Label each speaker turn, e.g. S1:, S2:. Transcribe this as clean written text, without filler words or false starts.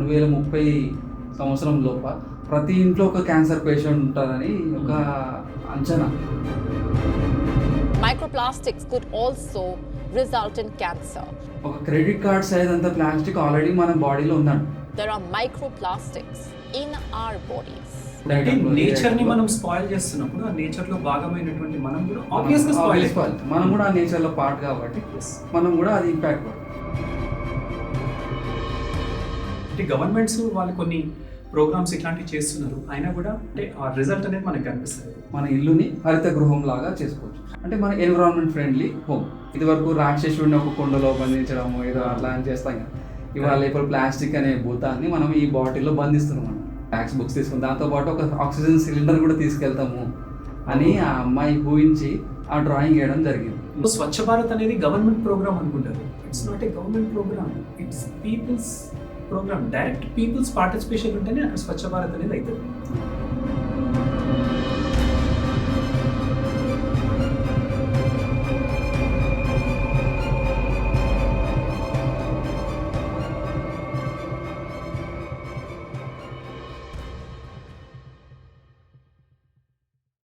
S1: 2030 సంవత్సరం లోప ప్రతి ఇంట్లో ఒక క్యాన్సర్ పేషెంట్ ఉంటారని ఒక అంచనా.
S2: Microplastics could also result in cancer.
S1: ఒక క్రెడిట్ కార్డ్ సైజ్ అంత ప్లాస్టిక్ ఆల్రెడీ మన బాడీలో ఉందండి.
S2: There are microplastics in our bodies.
S3: అంటే నేచర్ ని మనం స్పాయిల్ చేస్తున్నప్పుడు ఆ నేచర్ లో భాగమైనటువంటి మనం కూడా ఆబ్వియస్ గా స్పాయిల్ అయిపోవాలి.
S1: మనం కూడా ఆ నేచర్ లో పార్ట్ కాబట్టి మనం కూడా అది ఇంపాక్ట్ పడుతుంది.
S3: అంటే గవర్నమెంట్స్ వాళ్ళు కొన్ని ప్రోగ్రామ్స్ ఇట్లాంటివి చేస్తున్నారు, అయినా కూడా అంటే ఆ రిజల్ట్ అనేది మనకు కనిపిస్తుంది.
S1: మన ఇల్లుని హరిత గృహం లాగా చేసుకోవచ్చు. అంటే మన ఎన్విరాన్మెంట్ ఫ్రెండ్లీ హోమ్. ఇది వరకు రాక్షసుడిని ఒక కుండలో బంధించడం ఏదో అట్లా అని చేస్తాం కదా. ఇవాళ ఇప్పుడు ప్లాస్టిక్ అనే భూతాన్ని మనం ఈ బాటిల్లో బంధిస్తున్నాం. మనం ట్యాక్స్ బుక్స్ తీసుకుని దాంతోపాటు ఒక ఆక్సిజన్ సిలిండర్ కూడా తీసుకెళ్తాము అని ఆ అమ్మాయి ఊహించి ఆ డ్రాయింగ్ వేయడం జరిగింది.
S3: స్వచ్ఛ భారత్ అనేది గవర్నమెంట్ ప్రోగ్రామ్ అనుకుంటారు. It's not a government programme, it's people's programme. Direct people's participation ఉంటేనే అక్కడ స్వచ్ఛ భారత్ అనేది అవుతుంది.